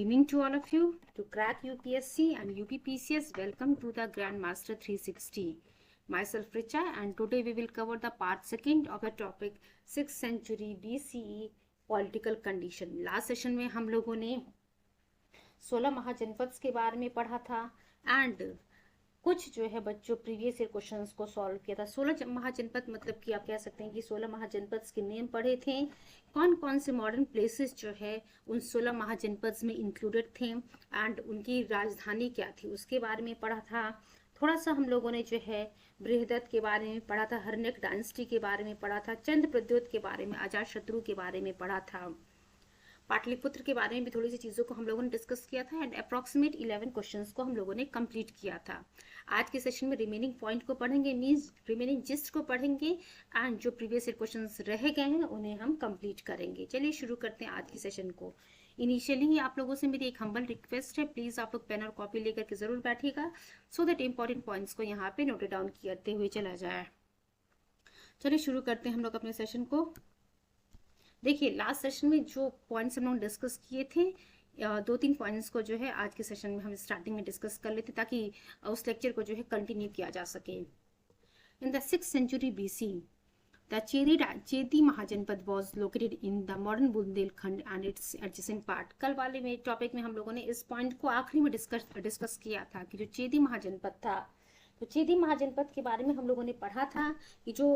evening to all of you. To crack UPSC and UPPCS, welcome to the Grandmaster 360. Myself Richa, and today we will cover the part second of the topic 6th century BCE political condition. Last session में हम लोगों ने 16 महाजनपद के बारे में पढ़ा था and कुछ जो है बच्चों प्रीवियस ईयर क्वेश्चंस को सॉल्व किया था। 16 महाजनपद मतलब कि आप कह सकते हैं कि 16 महाजनपद के नेम पढ़े थे, कौन कौन से मॉडर्न प्लेसेस जो है उन 16 महाजनपद में इंक्लूडेड थे एंड उनकी राजधानी क्या थी उसके बारे में पढ़ा था। थोड़ा सा हम लोगों ने जो है बृहदत्त के बारे में पढ़ा था, हर्नेक डायनेस्टी के बारे में पढ़ा था, चंद्र प्रद्योत के बारे में, अजातशत्रु के बारे में पढ़ा था, पाटलिपुत्र के बारे में भी थोड़ी सी चीज़ों को हम लोगों ने डिस्कस किया था एंड अप्रॉक्सीमेट 11 क्वेश्चंस को हम लोगों ने कंप्लीट किया था। आज के सेशन में रिमेनिंग पॉइंट को पढ़ेंगे, मींस रिमेनिंग जिस्ट को पढ़ेंगे एंड जो प्रीवियस ईयर क्वेश्चंस रह गए हैं उन्हें हम कंप्लीट करेंगे। चलिए शुरू करते हैं आज की सेशन को। इनिशियली ही आप लोगों से मेरी एक हम्बल रिक्वेस्ट है, प्लीज़ आप लोग पेन और कॉपी लेकर के ज़रूर बैठिएगा सो दैट इंपॉर्टेंट पॉइंट्स को यहाँ पे नोट डाउन करते हुए चला जाए। चलिए शुरू करते हैं हम लोग अपने सेशन को। देखिए लास्ट सेशन में जो पॉइंट्स हम लोग डिस्कस किए थे, 2-3 पॉइंट्स को जो है आज के सेशन में हम स्टार्टिंग में डिस्कस कर लेते ताकि उस लेक्चर को जो है कंटिन्यू किया जा सके। In the 6th century BC, the Chedi Mahajanapada was located in the modern Bundelkhand and its adjacent part. कल वाले में टॉपिक में हम लोगों ने इस पॉइंट को आखिरी में डिस्कस किया था कि जो चेदी महाजनपद था, तो चेदी महाजनपद के बारे में हम लोगों ने पढ़ा था कि जो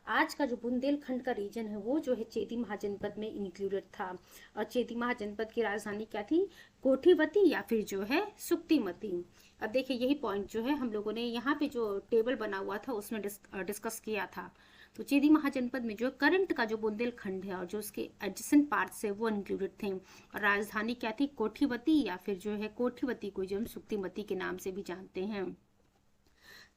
आज का जो बुंदेलखंड का रीजन है वो जो है चेदी महाजनपद में इंक्लूडेड था। और चेदी महाजनपद की राजधानी क्या थी, कोठीवती या फिर जो है सुक्तिमती। अब देखिए यही पॉइंट जो है हम लोगों ने यहाँ पे जो टेबल बना हुआ था उसमें डिस्कस किया था। तो चेदी महाजनपद में जो करंट का जो बुंदेलखंड है और जो उसके एडजेसेंट पार्ट्स है वो इंक्लूडेड थे। और राजधानी क्या थी, कोठीवती या फिर जो है कोठीवती को जो हम सुक्तिमती के नाम से भी जानते हैं।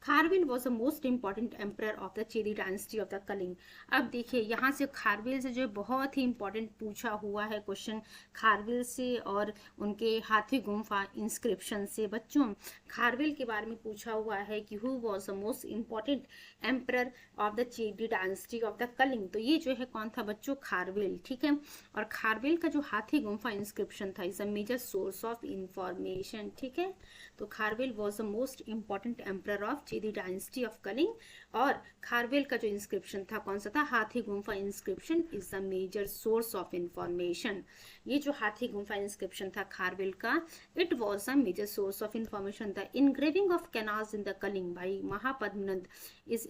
Kharavela was the most important emperor of the Chedi dynasty of the Kalinga. अब देखिए यहाँ से खारवेल से जो बहुत ही इंपॉर्टेंट पूछा हुआ है क्वेश्चन, खारवेल से और उनके हाथी गुम्फा इंस्क्रिप्शन से। बच्चों खारवेल के बारे में पूछा हुआ है कि who was the most important emperor of the Chedi dynasty of the Kalinga. तो ये जो है कौन था बच्चों, खारवेल, ठीक है। और खारवेल का जो हाथी गुम्फा इंस्क्रिप्शन था is a major source of information, ठीक है। तो Kharavela was the most important emperor of Chedi dynasty of Kalinga. और खारवेल का जो इंस्क्रिप्शन था कौन सा था, Hathi Gumpha inscription is the major source of information. ये जो हाथी गुम्फा इंस्क्रिप्शन था खारवेल का, it was a major source of information. The engraving of canals in the Kalinga by Mahapadmananda is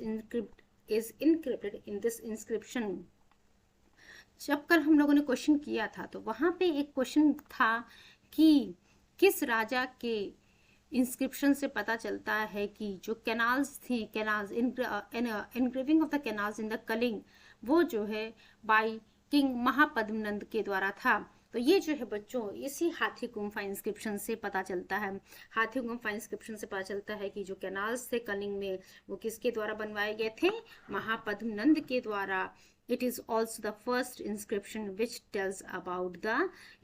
encrypted in this inscription. जब कल हम लोगों ने क्वेश्चन किया था तो वहां पे एक क्वेश्चन था कि किस राजा के इंस्क्रिप्शन से पता चलता है कि जो कैनाल्स थी, canals engraving of the canals in the Kalinga वो जो है बाय किंग महापद्मनंद के द्वारा था। तो ये जो है बच्चों इसी हाथी गुम्फा इंस्क्रिप्शन से पता चलता है। हाथी गुम्फा इंस्क्रिप्शन से पता चलता है कि जो कैनाल्स थे कलिंग में वो किसके द्वारा बनवाए गए थे, महापद्मनंद के द्वारा। It is also the first inscription which tells about the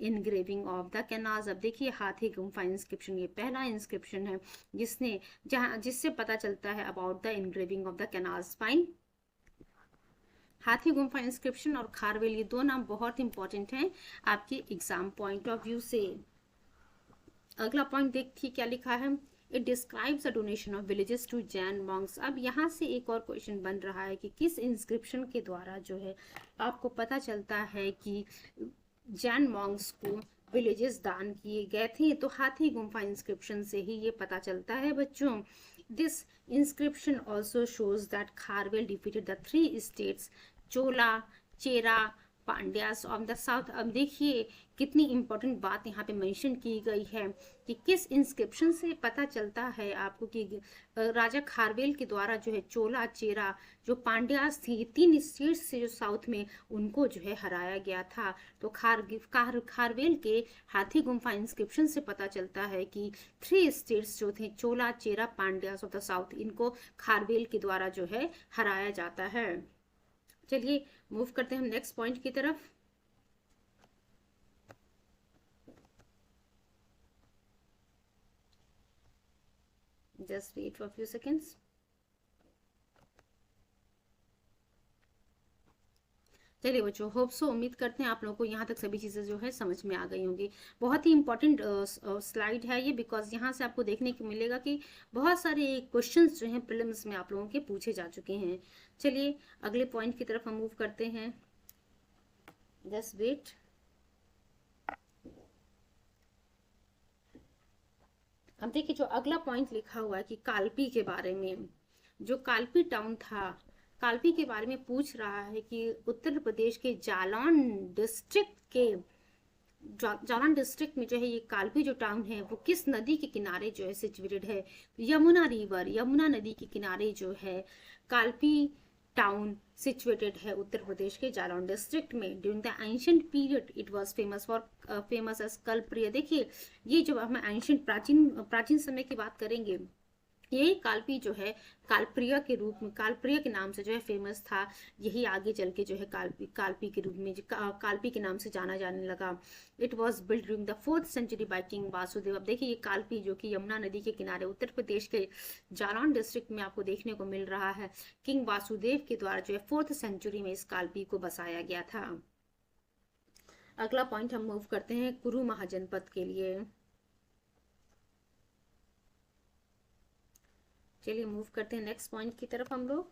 engraving of the canals। अब देखिए हाथी गुम्फा इंस्क्रिप्शन ये पहला इंस्क्रिप्शन है जिससे पता चलता है about the engraving of the canals। Fine, हाथी गुम्फा इंस्क्रिप्शन और खारवेल ये दो नाम बहुत इंपॉर्टेंट हैं आपके एग्जाम पॉइंट ऑफ व्यू से। अगला पॉइंट देखिए क्या लिखा है, it describes the donation of villages to Jain monks. अब यहाँ से एक और क्वेश्चन बन रहा है कि किस इंस्क्रिप्शन के द्वारा जो है आपको पता चलता है कि जैन मॉन्क्स को विलेजेस दान किए गए थे। तो हाथी गुम्फा इंस्क्रिप्शन से ही ये पता चलता है बच्चों। This inscription also shows that Kharavela defeated the 3 states Chola, Chera, Pandyas of the south. अब देखिए कितनी इंपॉर्टेंट बात यहाँ पे मेंशन की गई है कि किस इंस्क्रिप्शन से पता चलता है आपको कि राजा खारवेल के द्वारा जो है चोला, चेरा, जो पांड्यास थी, ये 3 स्टेट्स से जो साउथ में उनको जो है हराया गया था। तो खारवेल के हाथी गुम्फा इंस्क्रिप्शन से पता चलता है कि 3 स्टेट्स जो थे चोला, चेरा, पांड्यास ऑफ द साउथ, इनको खारवेल के द्वारा जो है हराया जाता है। चलिए मूव करते हैं हम नेक्स्ट पॉइंट की तरफ। Just wait for few seconds. चलिए बच्चों, होप सो, उम्मीद करते हैं आप लोगों को यहाँ तक सभी चीज़ें जो है समझ में आ गई होंगी। बहुत ही इंपॉर्टेंट स्लाइड है ये, बिकॉज यहाँ से आपको देखने को मिलेगा कि बहुत सारे क्वेश्चंस जो हैं प्रीलिम्स में आप लोगों के पूछे जा चुके हैं। चलिए अगले पॉइंट की तरफ हम मूव करते हैं। Just wait. अब देखिए जो अगला पॉइंट लिखा हुआ है कि कालपी के बारे में, जो कालपी टाउन था, कालपी के बारे में पूछ रहा है कि उत्तर प्रदेश के जालौन डिस्ट्रिक्ट में जो है ये कालपी जो टाउन है वो किस नदी के किनारे जो है सिचुएटेड है। यमुना रिवर, यमुना नदी के किनारे जो है कालपी टाउन सिचुएटेड है उत्तर प्रदेश के जालौन डिस्ट्रिक्ट में। During the ancient period it was famous as Kalpriya. देखिए ये जो हम एंशिएंट प्राचीन समय की बात करेंगे, यही कालपी जो है कालप्रिय के रूप में, कालप्रिय के नाम से जो है फेमस था। यही आगे चल के जो है कालपी के रूप में कालपी के नाम से जाना जाने लगा। It was build during the 4th century by king Vasudeva. अब देखिए ये कालपी जो कि यमुना नदी के किनारे उत्तर प्रदेश के जालौन डिस्ट्रिक्ट में आपको देखने को मिल रहा है, किंग वासुदेव के द्वारा जो है 4th सेंचुरी में इस कालपी को बसाया गया था। अगला पॉइंट हम मूव करते हैं कुरु महाजनपद के लिए। चलिए मूव करते हैं नेक्स्ट पॉइंट की तरफ हम लोग।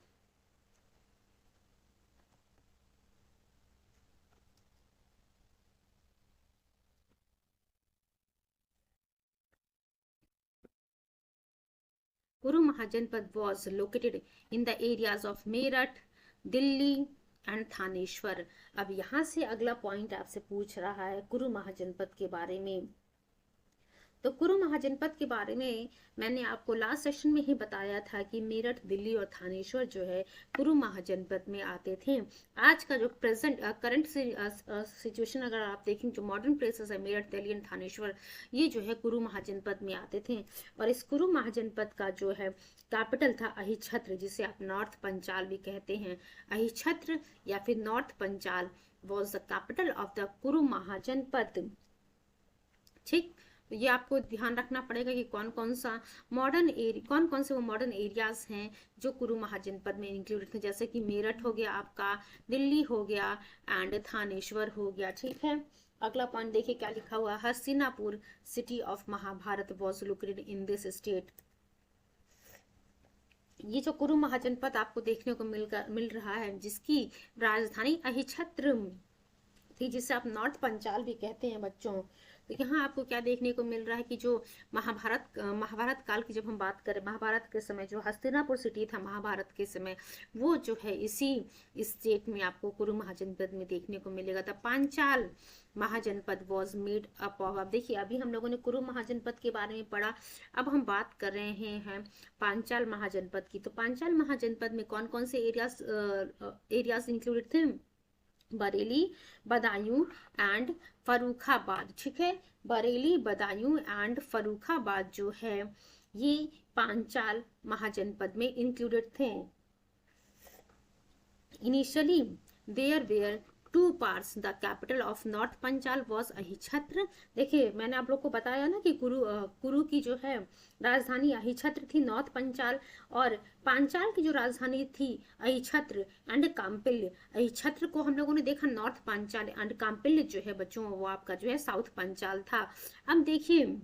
Kuru Mahajanpad was located in the areas of Meerut, Delhi and Thaneshwar. अब यहाँ से अगला पॉइंट आपसे पूछ रहा है कुरु महाजनपद के बारे में। तो कुरु महाजनपद के बारे में मैंने आपको लास्ट सेशन में ही बताया था कि मेरठ, दिल्ली और थानेश्वर जो है कुरु महाजनपद में आते थे। आज का जो करंट सिचुएशन अगर आप देखें, जो मॉडर्न प्लेसेस है मेरठ, दिल्ली एंड थानेश्वर, ये जो है कुरु महाजनपद में आते थे। और इस कुरु महाजनपद का जो है कैपिटल था अहिछत्र, जिसे आप नॉर्थ पंचाल भी कहते हैं। अहिछत्र या फिर north Panchal was the capital of the Kuru Mahajanapada. ठीक, तो ये आपको ध्यान रखना पड़ेगा कि कौन कौन से वो मॉडर्न एरियाज हैं जो कुरु महाजनपद में इंक्लूडेड थे, जैसे कि मेरठ हो गया आपका, दिल्ली हो गया एंड थानेश्वर हो गया। ठीक है, अगला पॉइंट देखिए क्या लिखा हुआ है। Hastinapur city of Mahabharata was located in this state. ये जो कुरु महाजनपद आपको देखने को मिल रहा है, जिसकी राजधानी अहिछत्र थी, जिसे आप नॉर्थ पंचाल भी कहते हैं बच्चों। तो यहाँ आपको क्या देखने को मिल रहा है कि जो महाभारत काल की जब हम बात करें, महाभारत के समय जो हस्तिनापुर सिटी था महाभारत के समय, वो जो है इसी स्टेट में आपको कुरु महाजनपद में देखने को मिलेगा। था Panchala Mahajanapada was made up of. अब देखिए अभी हम लोगों ने कुरु महाजनपद के बारे में पढ़ा, अब हम बात कर रहे हैं पांचाल महाजनपद की। तो पांचाल महाजनपद में कौन कौन से एरियाज इंक्लूडेड थे? बरेली, बदायूं एंड फर्रुखाबाद। ठीक है, बरेली, बदायूं एंड फर्रुखाबाद जो है ये पांचाल महाजनपद में इंक्लूडेड थे। Initially there were 2 parts, the capital of north Panchal was Ahichchhatra. देखिए मैंने आप लोग को बताया ना कि कुरु की जो है राजधानी अहिछत्र थी, नॉर्थ पंचाल, और पांचाल की जो राजधानी थी अहिछत्र एंड काम्पिल्य। अहिछत्र को हम लोगों ने देखा नॉर्थ पंचाल एंड काम्पिल्य जो है बच्चों वो आपका जो है साउथ पंचाल था। अब देखिए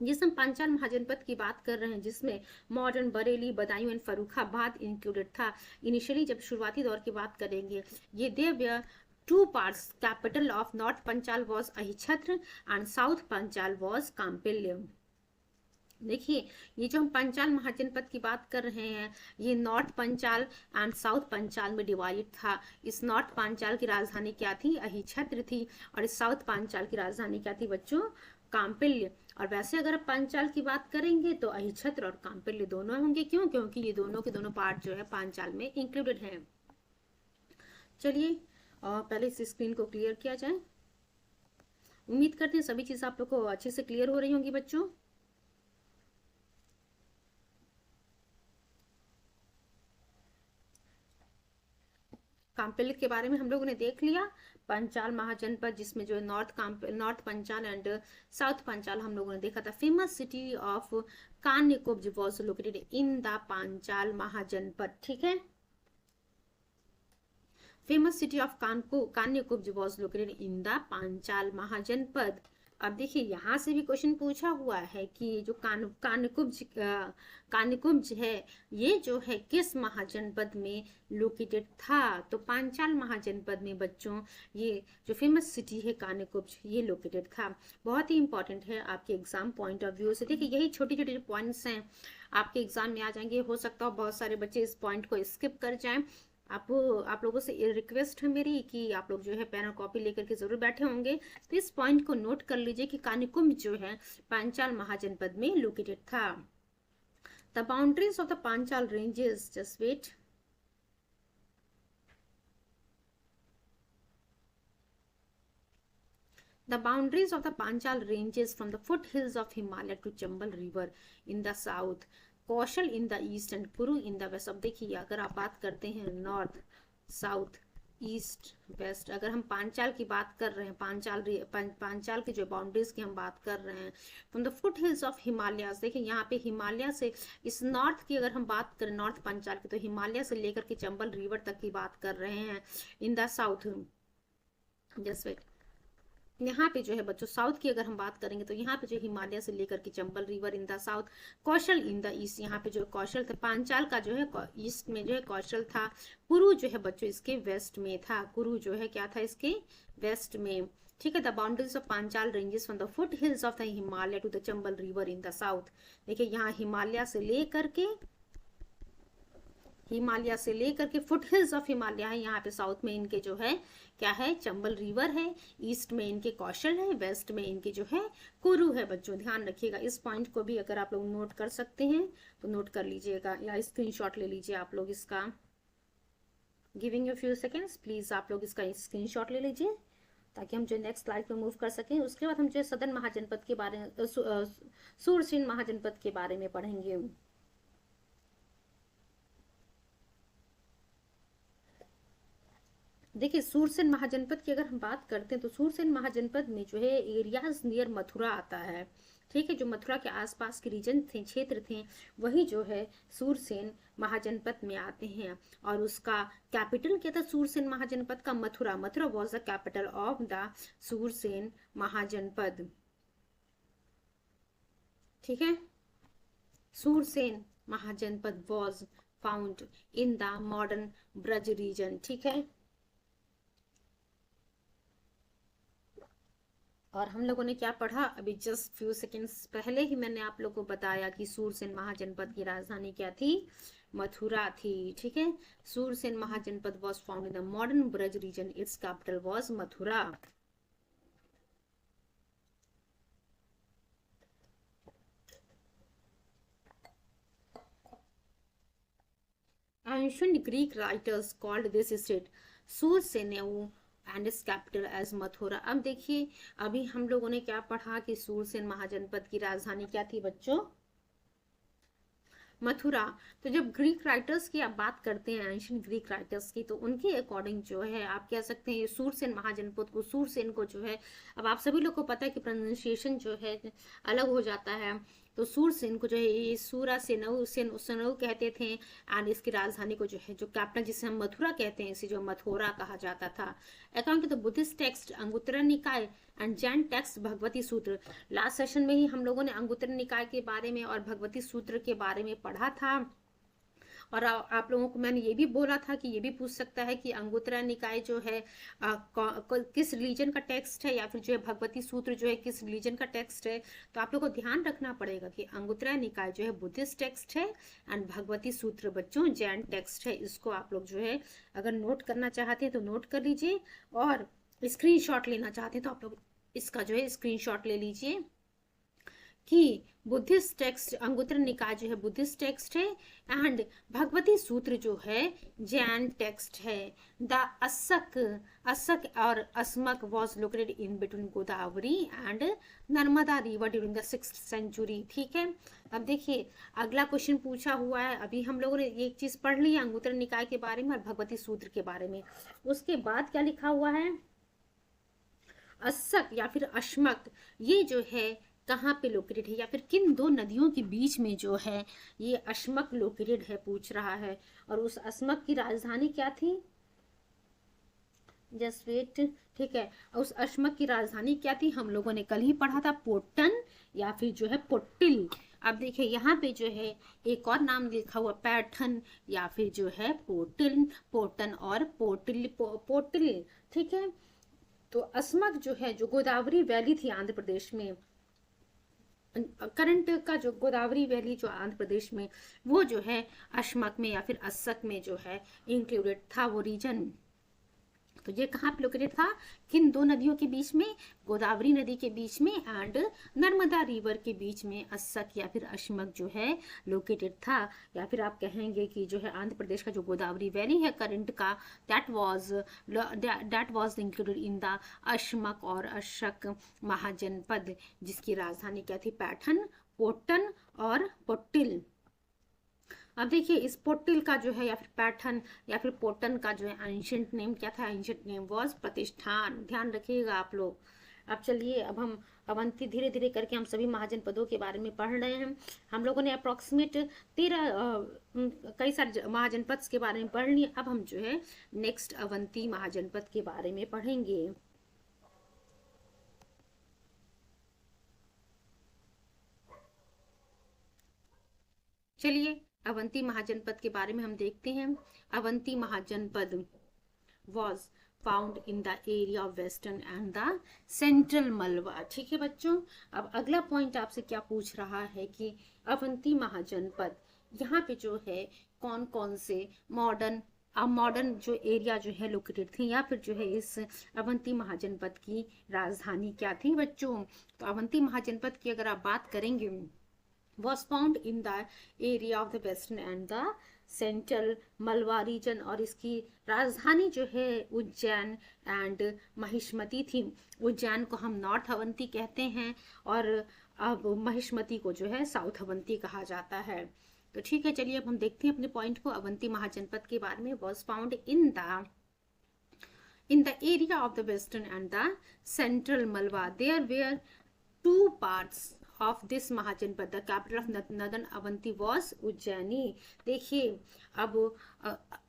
जिस हम पांचाल महाजनपद की बात कर रहे हैं, जिसमें modern Bareilly, Badaun and Farrukhabad included था। इनिशियली जब शुरुआती दौर की बात करेंगे, ये there 2 parts, capital of north Panchal was Ahichchhatra and south Panchal was Kampilya. देखिए ये जो हम पंचाल महाजनपद की बात कर रहे हैं, ये north Panchal and south Panchal में डिवाइड था। इस नॉर्थ पंचाल की राजधानी क्या थी? अहिछत्र थी, और इस साउथ पंचाल की राजधानी क्या थी बच्चों? काम्पिल्य। और वैसे अगर पंचाल की बात करेंगे तो अहिछत्र और काम्पिल्य दोनों होंगे। क्यों? क्योंकि ये दोनों के दोनों पार्ट जो है पांचाल में इंक्लूडेड हैं। चलिए पहले इस स्क्रीन को क्लियर किया जाए। उम्मीद करते हैं सभी चीज आप लोग को अच्छे से क्लियर हो रही होंगी बच्चों। काम्पिल्य के बारे में हम लोगों ने देख लिया। पंचाल महाजनपद जिसमें जो north Panchal and south Panchala हम लोगों ने देखा था। Famous city of Kanyakubja was located in the Panchala Mahajanapada. ठीक है, famous city of Kanyakubj was located in the Panchal महाजनपद। अब देखिए यहाँ से भी क्वेश्चन पूछा हुआ है कि जो कान्यकुब्ज है ये जो है किस महाजनपद में लोकेटेड था। तो पांचाल महाजनपद में बच्चों ये जो फेमस सिटी है कान्यकुब्ज ये लोकेटेड था। बहुत ही इंपॉर्टेंट है आपके एग्जाम पॉइंट ऑफ व्यू से। देखिए यही छोटे छोटे जो पॉइंट्स हैं आपके एग्जाम में आ जाएंगे। हो सकता है बहुत सारे बच्चे इस पॉइंट को स्किप कर जाएं। आप लोगों से रिक्वेस्ट है मेरी कि आप लोग जो है पेन और कॉपी लेकर के जरूर बैठे होंगे। तो इस पॉइंट को नोट कर लीजिए कि कान्यकुब्ज जो है पांचाल महाजनपद में लोकेटेड था। The boundaries of the Panchal ranges, just wait, the boundaries of the Panchal ranges from the foothills of Himalaya to Chambal River in the south, Kaushal in the east and कुरु in the waste. अब देखिए अगर आप बात करते हैं north, south, east, waste, अगर हम पांचाल की बात कर रहे हैं, पांचाल की जो बाउंड्रीज की हम बात कर रहे हैं, from the foothills of Himalayas, देखिए यहाँ पे हिमालय से इस नॉर्थ की अगर हम बात करें नॉर्थ पांचाल की, तो हिमालय से लेकर के चंबल रिवर तक की बात कर रहे हैं। In the south, just wait, यहाँ पे जो है बच्चों साउथ की अगर हम बात करेंगे तो यहाँ पे जो हिमालय से लेकर के Chambal river in the south, Kaushal in the east, यहाँ पे जो कौशल था पांचाल का जो है ईस्ट में जो है कौशल था। कुरु जो है बच्चों इसके वेस्ट में था। कुरु जो है क्या था इसके वेस्ट में। ठीक है। The boundaries of Panchal ranges from the foothills of the Himalaya to the Chambal river in the south. देखिए यहाँ हिमालय से लेकर के फुट हिल्स ऑफ हिमालय है, यहाँ पे साउथ में इनके जो है क्या है चंबल रिवर है, ईस्ट में इनके कौशल है, वेस्ट में इनके जो है कुरु है। बच्चों ध्यान रखिएगा इस पॉइंट को भी, अगर आप लोग नोट कर सकते हैं तो नोट कर लीजिएगा या स्क्रीनशॉट ले लीजिए आप लोग इसका। Giving you few seconds, please आप लोग इसका स्क्रीनशॉट ले लीजिए ताकि हम जो नेक्स्ट स्लाइड पे मूव कर सकें। उसके बाद हम जो सदन महाजनपद के बारे में, सूरसेन महाजनपद के बारे में पढ़ेंगे। देखिए सूरसेन महाजनपद की अगर हम बात करते हैं तो सूरसेन महाजनपद में जो है एरियाज नियर मथुरा आता है। ठीक है। जो मथुरा के आसपास के रीजन थे, क्षेत्र थे, वही जो है सूरसेन महाजनपद में आते हैं। और उसका कैपिटल क्या था सूरसेन महाजनपद का? Mathura. Mathura was the capital of the Surasena Mahajanapada. ठीक है। Surasena Mahajanapada was found in the modern Braj region. ठीक है। और हम लोगों ने क्या पढ़ा अभी जस्ट फ्यू सेकेंड्स पहले ही मैंने आप लोगों को बताया कि सूरसेन महाजनपद की राजधानी क्या थी? मथुरा थी। ठीक है। Surasena Mahajanapada was found in the modern Braj region, its capital was Mathura. Ancient Greek writers called this state Sursenu and its capital as Mathura. अब देखिए अभी हम लोगों ने क्या पढ़ा कि सूरसेन महाजनपद की राजधानी क्या थी बच्चों? मथुरा। तो जब ग्रीक राइटर्स की आप बात करते हैं, एंशिएंट ग्रीक राइटर्स की, तो उनके अकॉर्डिंग जो है आप कह सकते हैं सूरसेन महाजनपद को, सूरसेन को जो है, अब आप सभी लोग को पता है कि प्रोनाउंसिएशन जो है अलग हो जाता है, तो सूरसेन को जो है ये सूरा सेनऊ कहते थे। एंड इसकी राजधानी को जो है जो कैपिटल जिसे हम मथुरा कहते हैं, इसे जो मथुरा कहा जाता था। According to the Buddhist text Anguttara Nikaya and Jain text Bhagwati सूत्र, लास्ट सेशन में ही हम लोगों ने अंगुत्तर निकाय के बारे में और भगवती सूत्र के बारे में पढ़ा था। और आप लोगों को मैंने ये भी बोला था कि ये भी पूछ सकता है कि अंगुत्तरा निकाय जो है किस रिलीजन का टेक्स्ट है, या फिर जो है भगवती सूत्र जो है किस रिलीजन का टेक्स्ट है। तो आप लोगों को ध्यान रखना पड़ेगा कि अंगुत्तरा निकाय जो है बुद्धिस्ट टेक्स्ट है एंड भगवती सूत्र बच्चों जैन टेक्स्ट है। इसको आप लोग जो है अगर नोट करना चाहते हैं तो नोट कर लीजिए, और स्क्रीनशॉट लेना चाहते हैं तो आप लोग इसका जो है स्क्रीनशॉट ले लीजिए कि बुद्धिस्ट टेक्स्ट अंगुत्तर निकाय जो है बुद्धिस्ट टेक्स्ट है एंड भगवती सूत्र जो है जैन टेक्स्ट है। द असक और Asmaka was located in between Godavari and Narmada river during the 6th century. ठीक है। अब देखिए अगला क्वेश्चन पूछा हुआ है, अभी हम लोगों ने एक चीज पढ़ ली अंगुत्तर निकाय के बारे में और भगवती सूत्र के बारे में। उसके बाद क्या लिखा हुआ है? अस्सक या फिर अश्मक ये जो है कहाँ पे लोकेटेड है, या फिर किन दो नदियों के बीच में जो है ये अश्मक लोकेटेड है पूछ रहा है। और उस अस्मक की राजधानी क्या थी? Just wait. ठीक है, उस अश्मक की राजधानी क्या थी, हम लोगों ने कल ही पढ़ा था, पोटन या फिर जो है पोटिल। अब देखिए यहाँ पे जो है एक और नाम लिखा हुआ पैठन या फिर जो है पोटिल, पोटन और पोटिल पोटिल। ठीक है, तो अस्मक जो है, जो गोदावरी वैली थी आंध्र प्रदेश में, करंट का जो गोदावरी वैली जो आंध्र प्रदेश में, वो जो है अश्मक में या फिर अस्सक में जो है इंक्लूडेड था वो रीजन। तो ये कहाँ पे लोकेटेड था, किन दो नदियों के बीच में, गोदावरी नदी के बीच में एंड नर्मदा रिवर के बीच में अस्सक या फिर अश्मक जो है लोकेटेड था। या फिर आप कहेंगे कि जो है आंध्र प्रदेश का जो गोदावरी वैली है करंट का, that was included in the Ashmak और अस्सक महाजनपद, जिसकी राजधानी क्या थी, पैठन, पोटन और पोटिल। अब देखिए इस पोटिल का जो है या फिर पैठन या फिर पोटन का जो है एंशिएंट नेम क्या था, एंशिएंट नेम वाज प्रतिष्ठान। ध्यान रखिएगा आप लोग। अब चलिए, अब हम अवंती धीरे धीरे करके हम सभी महाजनपदों के बारे में पढ़ रहे हैं। हम लोगों ने अप्रोक्सीमेट 13 कई सारे महाजनपद के बारे में पढ़ लिए। अब हम जो है नेक्स्ट अवंती महाजनपद के बारे में पढ़ेंगे। चलिए अवंती महाजनपद के बारे में हम देखते हैं। Avanti महाजनपद was found in the area of western and the central Malwa। ठीक है बच्चों, अब अगला पॉइंट आपसे क्या पूछ रहा है कि अवंती महाजनपद यहाँ पे जो है कौन कौन से मॉडर्न जो एरिया जो है लोकेटेड थी, या फिर जो है इस अवंती महाजनपद की राजधानी क्या थी बच्चों। तो अवंती महाजनपद की अगर आप बात करेंगे, was found in the area of the western and the central मलवा रीजन, और इसकी राजधानी जो है उज्जैन एंड महिष्मती थी। उज्जैन को हम नॉर्थ अवंती कहते हैं और अब महिष्मती को जो है साउथ अवंती कहा जाता है। तो ठीक है, चलिए अब हम देखते हैं अपने पॉइंट को। अवंती महाजनपद के बारे में was found in the area of the western and the central Malwa। There were two parts of this महाजनपद। The capital of northern Avanti was Ujjaini. देखिए अब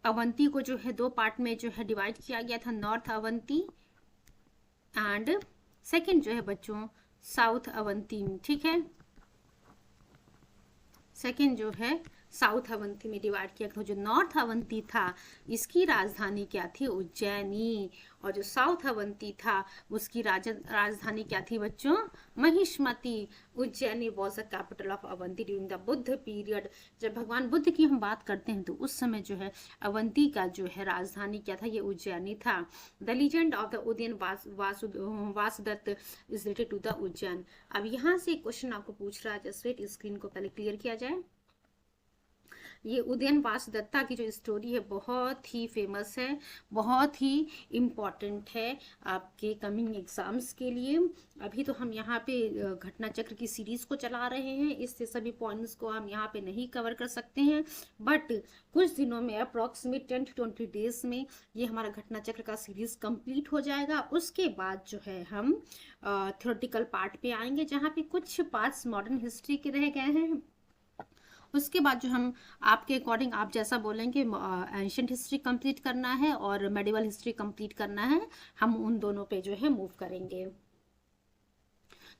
अवंती को जो है दो पार्ट में जो है डिवाइड किया गया था, नॉर्थ अवंती एंड सेकंड जो है बच्चों साउथ अवंती। ठीक है, सेकंड जो है साउथ अवंती में डिवाइड किया था। जो नॉर्थ अवंती था इसकी राजधानी क्या थी, उज्जैनी, और जो साउथ अवंती था उसकी राजधानी क्या थी बच्चों, Mahishmati. Ujjaini was a capital of Avanti during the Buddha period. जब भगवान बुद्ध की हम बात करते हैं तो उस समय जो है अवंती का जो है राजधानी क्या था, ये उज्जैनी था। The legend of the Udayan Vasudatta is related to the Ujjain. अब यहाँ से क्वेश्चन आपको पूछ रहा है, जस्ट वेट, स्क्रीन को पहले क्लियर किया जाए। ये उदयन वासुदत्ता की जो स्टोरी है बहुत ही फेमस है, बहुत ही इम्पॉर्टेंट है आपके कमिंग एग्जाम्स के लिए। अभी तो हम यहाँ पे घटना चक्र की सीरीज को चला रहे हैं, इससे सभी पॉइंट्स को हम यहाँ पे नहीं कवर कर सकते हैं, बट कुछ दिनों में अप्रॉक्सीमेट 10 to 20 डेज में ये हमारा घटना चक्र का सीरीज कंप्लीट हो जाएगा। उसके बाद जो है हम थ्योरेटिकल पार्ट पे आएंगे, जहाँ पे कुछ पार्ट्स मॉडर्न हिस्ट्री के रह गए हैं। उसके बाद जो हम आपके अकॉर्डिंग आप जैसा बोलेंगे एंशिएंट हिस्ट्री कंप्लीट करना है और मेडिवल हिस्ट्री कंप्लीट करना है, हम उन दोनों पे जो है मूव करेंगे।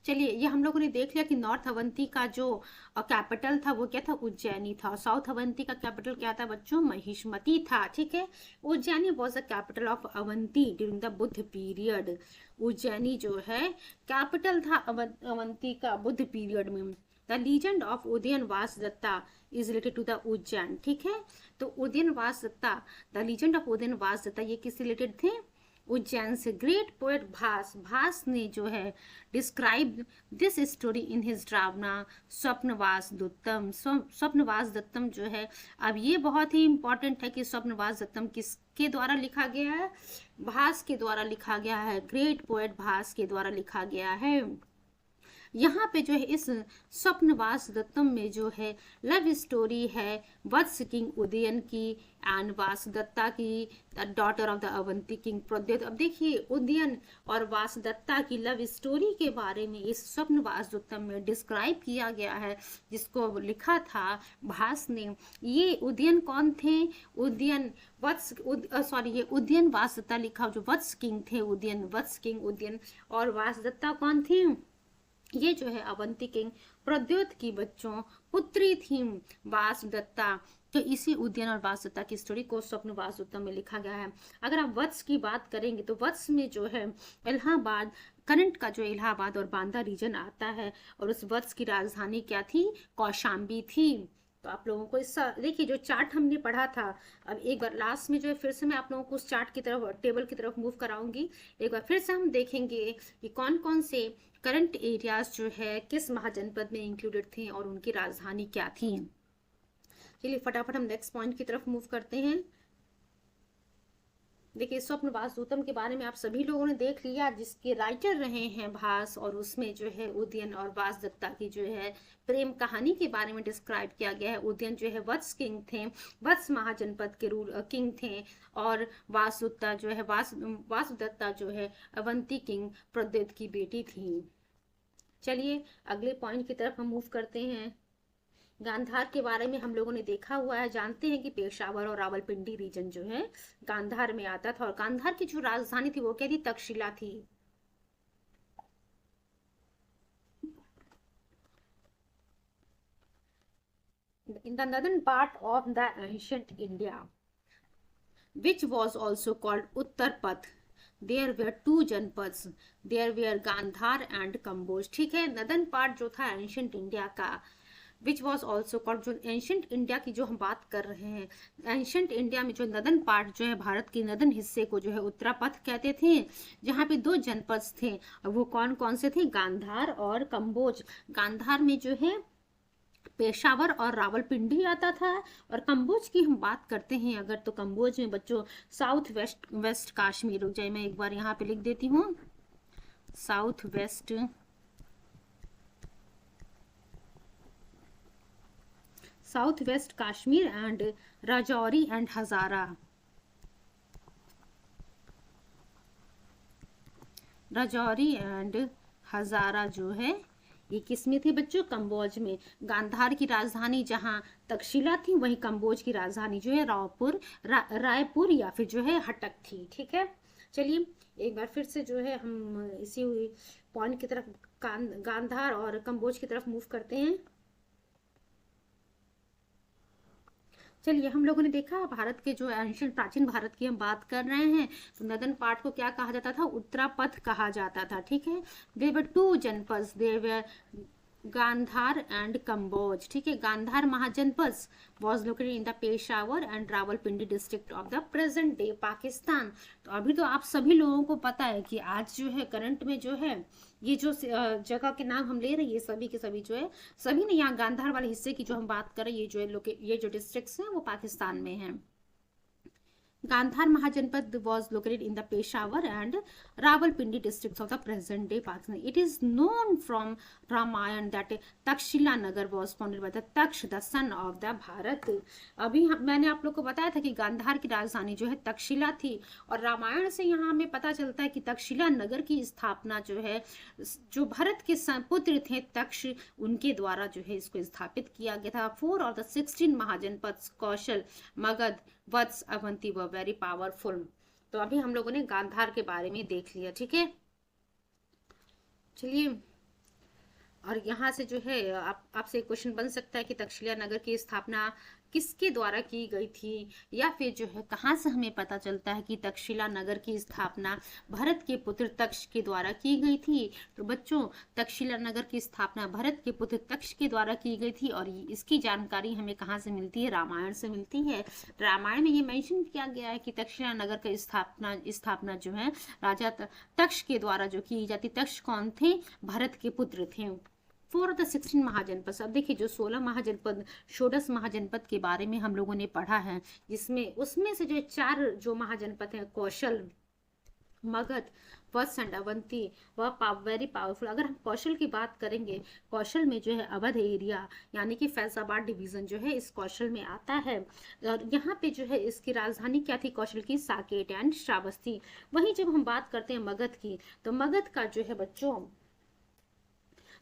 चलिए, ये हम लोगों ने देख लिया कि नॉर्थ अवंती का जो कैपिटल था वो क्या था, उज्जैनी था। साउथ अवंती का कैपिटल क्या था बच्चों, महिष्मती था। ठीक है, Ujjaini was the capital of Avanti during the Buddha period. Ujjaini जो है कैपिटल था अवंती का बुद्ध पीरियड में। The legend of Udayan Vasudatta is related to the Ujjain. ठीक है, तो Udayan Vasudatta, the legend of Udayan Vasudatta, ये किस रिलेटेड थे, उज्जैन से। ग्रेट पोएट भास ने जो है describe this story in his drama Swapnavasavadattam. Swapnavasavadattam जो है, अब ये बहुत ही इंपॉर्टेंट है कि स्वप्नवास दत्तम किसके द्वारा लिखा गया है, भास के द्वारा लिखा गया है। ग्रेट पोएट भास के द्वारा लिखा गया है। यहाँ पे जो है इस स्वप्न वासुदत्तम में जो है लव स्टोरी है वत्स किंग उदयन की एंड वासुदत्ता की, daughter of the Avanti king Pradyot. अब देखिए उदयन और वासुदत्ता की लव स्टोरी के बारे में इस स्वप्न वासुदत्तम में डिस्क्राइब किया गया है, जिसको लिखा था भास ने। ये उदयन कौन थे? उदयन ये उदयन वासुदत्ता लिखा, जो वत्स किंग थे उदयन, वत्स किंग उदयन, और वासुदत्ता कौन थी? ये जो है अवंती किंग प्रद्योत की बच्चों पुत्री थी वासुदत्ता। तो इसी उदयन और वासुदत्ता की स्टोरी को स्वप्न वासुदत्तम में लिखा गया है। अगर आप वत्स की बात करेंगे तो वत्स में जो है इलाहाबाद, करंट का जो इलाहाबाद और बांदा रीजन आता है, और उस वत्स की राजधानी क्या थी? कौशाम्बी थी। तो आप लोगों को इस देखिए जो चार्ट हमने पढ़ा था, अब एक बार लास्ट में जो है फिर से मैं आप लोगों को उस चार्ट की तरफ, टेबल की तरफ मूव कराऊंगी। एक बार फिर से हम देखेंगे कि कौन कौन से करंट एरियाज जो है किस महाजनपद में इंक्लूडेड थे और उनकी राजधानी क्या थी। चलिए फटाफट हम नेक्स्ट पॉइंट की तरफ मूव करते हैं। देखिए स्वप्न वासुदत्तम के बारे में आप सभी लोगों ने देख लिया, जिसके राइटर रहे हैं भास, और उसमें जो है उदयन और वासुदत्ता की जो है प्रेम कहानी के बारे में डिस्क्राइब किया गया है। उदयन जो है वत्स किंग थे, वत्स महाजनपद के किंग थे, और वासुदत्ता जो है वासुदत्ता जो है अवंती किंग प्रद्योत की बेटी थी। चलिए अगले पॉइंट की तरफ हम मूव करते हैं। गांधार के बारे में हम लोगों ने देखा हुआ है, जानते हैं कि पेशावर और रावलपिंडी रीजन जो है गांधार में आता था, और गांधार की जो राजधानी थी वो क्या थी? तक्षशिला थी। In the northern part of the ancient India, which was also called Uttarpath, there were two janapads, there were Gandhara and Kamboj. ठीक है, नदन पार्ट जो था एंशियंट इंडिया का, विच वॉज ऑल्सो कॉल्ड, जो एंशियंट इंडिया की जो हम बात कर रहे हैं, एंशियंट इंडिया में जो नदन पार्ट जो है भारत के नदन हिस्से को जो है उत्तरापथ कहते थे, जहाँ पे दो जनपद थे, और वो कौन कौन से थे? गांधार और कम्बोज। गांधार में जो है पेशावर और रावलपिंडी आता था, और कम्बोज की हम बात करते हैं अगर, तो कम्बोज में बच्चों साउथ वेस्ट कश्मीर, रुक जाए मैं एक बार यहाँ पे लिख देती हूँ, south west Kashmir and Rajouri and Hazara, Rajouri and Hazara जो है ये किस में थे बच्चों? कम्बोज में। गांधार की राजधानी जहां तक्षशिला थी, वहीं कम्बोज की राजधानी जो है रायपुर या फिर जो है हटक थी। ठीक है, चलिए एक बार फिर से जो है हम इसी पॉइंट की तरफ गांधार और कम्बोज की तरफ मूव करते हैं। चलिए हम लोगों ने देखा भारत के जो एंशियंट प्राचीन भारत की हम बात कर रहे हैं, तो नदन पार्ट को क्या कहा जाता था? उत्तरापथ कहा जाता था। ठीक है, there were two janapads, there were Gandhara and Kamboja. ठीक है, Gandhara mahajanapada was located in the Peshawar and Rawalpindi district of the present day Pakistan. तो अभी तो आप सभी लोगों को पता है कि आज जो है करंट में जो है ये जो जगह के नाम हम ले रहे हैं, सभी के सभी जो है, सभी ने यहाँ गांधार वाले हिस्से की जो हम बात करें, ये जो है ये जो डिस्ट्रिक्ट्स हैं वो पाकिस्तान में हैं। Gandhara महाजनपद was located in the Peshawar and Rawalpindi districts of the present day Pakistan. It is known from Ramayana that Takshila Nagar was founded by the Taksh, the son of the Bharat. अभी मैंने आप लोग को बताया था कि गांधार की राजधानी जो है तक्षशिला थी, और रामायण से यहाँ हमें पता चलता है कि तक्षशिला नगर की स्थापना जो है, जो भारत के पुत्र थे तक्ष, उनके द्वारा जो है इसको स्थापित किया गया था। 4 of the 16 महाजनपद कौशल, मगध, वत्स, अवंती व वेरी पावरफुल। तो अभी हम लोगों ने गांधार के बारे में देख लिया। ठीक है, चलिए, और यहाँ से जो है आपसे क्वेश्चन बन सकता है कि तक्षशिला नगर की स्थापना किसके द्वारा की गई थी, या फिर जो है कहाँ से हमें पता चलता है कि तक्षशिला नगर की स्थापना भरत के पुत्र तक्ष के द्वारा की गई थी। तो बच्चों तक्षशिला नगर की स्थापना भरत के पुत्र तक्ष के द्वारा की गई थी, और इसकी जानकारी हमें कहाँ से मिलती है? रामायण से मिलती है। रामायण में ये मेंशन किया गया है कि तक्षशिला नगर की स्थापना जो है राजा तक्ष के द्वारा जो की जाती। तक्ष कौन थे? भरत के पुत्र थे। 4 of the 16 महाजनपद। अब देखिए जो 16 महाजनपद, षोडश महाजनपद के बारे में हम लोगों ने पढ़ा है, जिसमें उसमें से जो 4 जो महाजनपद हैं, कौशल, मगध, वत्स एंड अवंती वह वेरी पावरफुल। अगर हम कौशल की बात करेंगे, कौशल में जो है अवध एरिया यानी कि फैजाबाद डिवीजन जो है इस कौशल में आता है। और यहाँ पे जो है इसकी राजधानी क्या थी कौशल की, साकेत एंड श्रावस्ती। वहीं जब हम बात करते हैं मगध की, तो मगध का जो है बच्चों,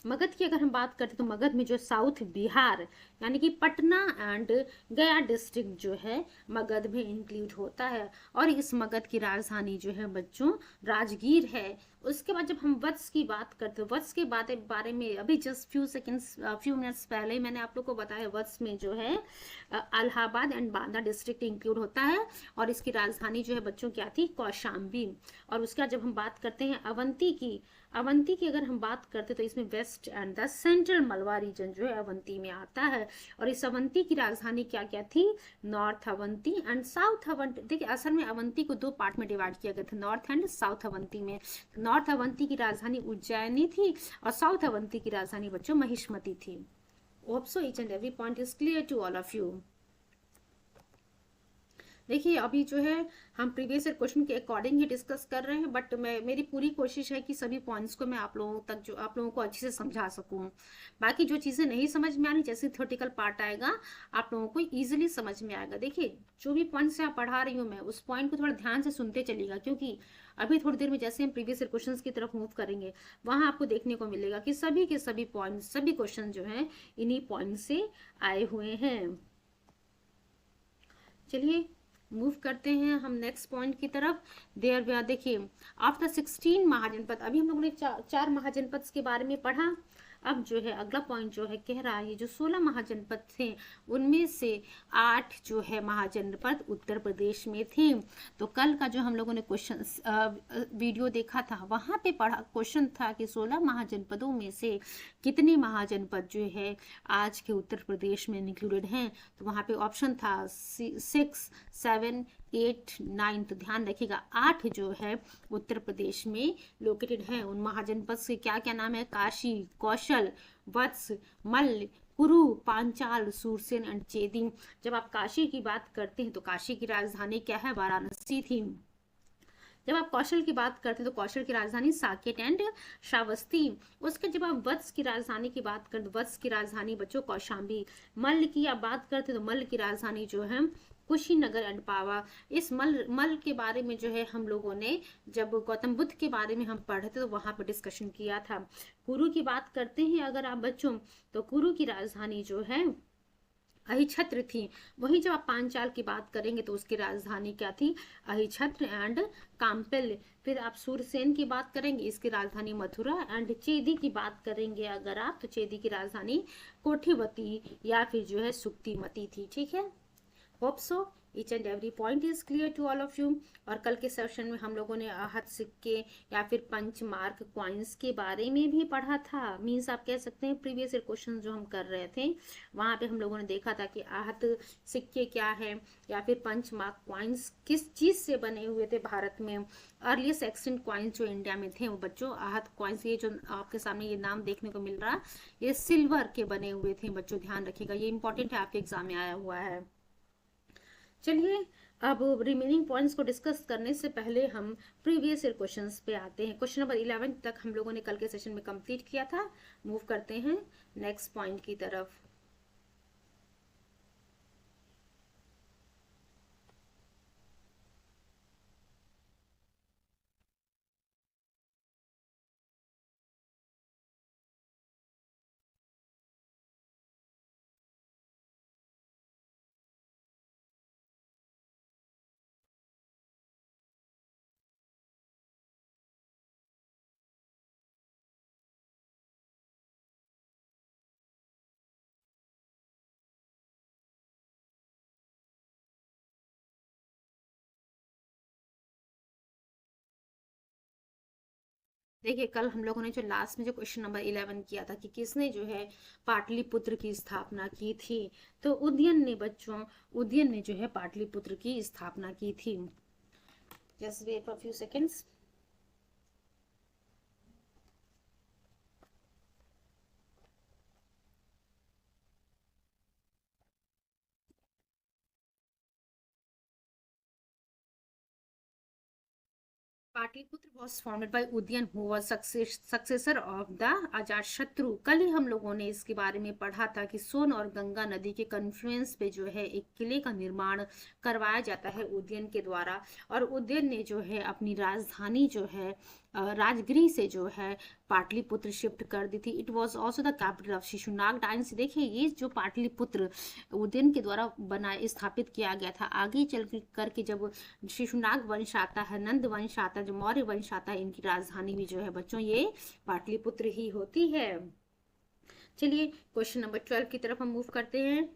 मगध की अगर हम बात करते तो मगध में जो साउथ बिहार यानी कि पटना एंड गया डिस्ट्रिक्ट जो है मगध में इंक्लूड होता है। और इस मगध की राजधानी जो है बच्चों राजगीर है। उसके बाद जब हम वत्स की बात करते हैं, वत्स के बारे में अभी जस्ट फ्यू मिनट्स पहले ही मैंने आप लोग को बताया, वत्स में जो है Allahabad and Banda district include होता है। और इसकी राजधानी जो है बच्चों क्या थी, कौशाम्बी। और उसके बाद जब हम बात करते हैं अवंती की, अवंती की अगर हम बात करते तो इसमें वेस्ट एंड द सेंट्रल मलवा रीजन जो है अवंती में आता है। और इस अवंती की राजधानी क्या क्या थी, north Avanti and south Avanti. देखिए असल में अवंती को दो पार्ट में डिवाइड किया गया था, नॉर्थ एंड साउथ अवंती में। नॉर्थ अवंती की राजधानी उज्जैनी थी और साउथ अवंती की राजधानी बच्चों महिष्मती थी। Hope so each and every point is clear to all of you. देखिए अभी जो है हम प्रीवियस ईयर क्वेश्चन के अकॉर्डिंग ही डिस्कस कर रहे हैं, बट मेरी पूरी कोशिश है कि सभी पॉइंट्स को मैं आप लोगों तक, जो आप लोगों को अच्छे से समझा सकूं। बाकी जो चीज़ें नहीं समझ में आ रही, जैसे थ्योरेटिकल पार्ट आएगा आप लोगों को ईजिली समझ में आएगा। देखिए जो भी पॉइंट्स यहाँ पढ़ा रही हूँ मैं, उस पॉइंट को थोड़ा ध्यान से सुनते चलिएगा, क्योंकि अभी थोड़ी देर में जैसे हम प्रीवियस ईयर क्वेश्चंस की तरफ मूव करेंगे, वहां आपको देखने को मिलेगा कि सभी के सभी पॉइंट, सभी क्वेश्चन जो है इन्हीं पॉइंट से आए हुए हैं। चलिए मूव करते हैं हम नेक्स्ट पॉइंट की तरफ। देयर देखिए आफ्टर 16 महाजनपद, अभी हम लोगों ने चार महाजनपद के बारे में पढ़ा। अब जो है अगला पॉइंट जो है कह रहा है, ये जो 16 महाजनपद थे उनमें से 8 जो है महाजनपद उत्तर प्रदेश में थे। तो कल का जो हम लोगों ने क्वेश्चन वीडियो देखा था, वहां पे पढ़ा क्वेश्चन था कि 16 महाजनपदों में से कितने महाजनपद जो है आज के उत्तर प्रदेश में इंक्लूडेड हैं। तो वहां पे ऑप्शन था 6, 7, 8, 9। तो ध्यान रखिएगा 8 जो है उत्तर प्रदेश में लोकेटेड है। उन महाजनपद के क्या क्या नाम है, काशी, कौशल, वत्स, मल्ल, कुरु, पांचाल, सूरसेन एंड चेदी। जब आप काशी की बात करते हैं तो काशी की राजधानी क्या है, वाराणसी थी। जब आप कौशल की बात करते हैं तो कौशल की राजधानी साकेत एंड श्रावस्ती। उसके जब आप वत्स की राजधानी की बात करते तो वत्स की राजधानी बच्चों कौशाम्बी। मल्ल की आप बात करते तो मल्ल की राजधानी जो है कुशीनगर एंड पावा। इस मल्ल के बारे में जो है हम लोगों ने जब गौतम बुद्ध के बारे में हम पढ़े थे तो वहां पर डिस्कशन किया था। कुरु की बात करते हैं अगर आप बच्चों, तो कुरु की राजधानी जो है अहिछत्र थी। वहीं जब आप पांचाल की बात करेंगे तो उसकी राजधानी क्या थी, अहिछत्र एंड काम्पिल। फिर आप सूरसेन की बात करेंगे, इसकी राजधानी मथुरा। एंड चेदी की बात करेंगे अगर आप, तो चेदी की राजधानी कोठीवती या फिर जो है सुक्तिमती थी। ठीक है, hope so each and every point is clear to all of you. और कल के सेशन में हम लोगों ने आहत सिक्के या फिर पंच मार्क क्वाइंस के बारे में भी पढ़ा था। मीन्स आप कह सकते हैं प्रीवियस ईयर क्वेश्चन जो हम कर रहे थे वहां पे हम लोगों ने देखा था कि आहत सिक्के क्या है या फिर पंच मार्क क्वाइंस किस चीज से बने हुए थे भारत में। अर्लीस्ट एक्सटेंट क्वाइंस जो इंडिया में थे वो बच्चों आहत क्वाइंस, ये जो आपके सामने ये नाम देखने को मिल रहा, ये सिल्वर के बने हुए थे बच्चों, ध्यान रखिएगा, ये इंपॉर्टेंट है, आपके एग्जाम में आया हुआ है। चलिए अब रिमेनिंग पॉइंट्स को डिस्कस करने से पहले हम प्रीवियस ईयर क्वेश्चंस पे आते हैं। क्वेश्चन नंबर 11 तक हम लोगों ने कल के सेशन में कंप्लीट किया था। मूव करते हैं नेक्स्ट पॉइंट की तरफ। देखिए कल हम लोगों ने जो लास्ट में जो क्वेश्चन नंबर 11 किया था कि किसने जो है पाटलिपुत्र की स्थापना की थी, तो उदयन ने बच्चों, उदयन ने जो है पाटलिपुत्र की स्थापना की थी। Just wait for few seconds. Pataliputra was founded by Udayan who was successor of the Ajatashatru. कल ही हम लोगों ने इसके बारे में पढ़ा था कि सोन और गंगा नदी के कन्फ्लुएंस पे जो है एक किले का निर्माण करवाया जाता है उदयन के द्वारा, और उदयन ने जो है अपनी राजधानी जो है राजगृह से जो है पाटलिपुत्र शिफ्ट कर दी थी। It was also the capital of Shishunaga dynasty. देखिए ये जो पाटलिपुत्र उदयन के द्वारा बनाए स्थापित किया गया था, आगे चल करके जब शिशुनाग वंश आता है, नंद वंश आता है, जो मौर्य वंश आता है, इनकी राजधानी भी जो है बच्चों ये पाटलिपुत्र ही होती है। चलिए क्वेश्चन नंबर 12 की तरफ हम मूव करते हैं।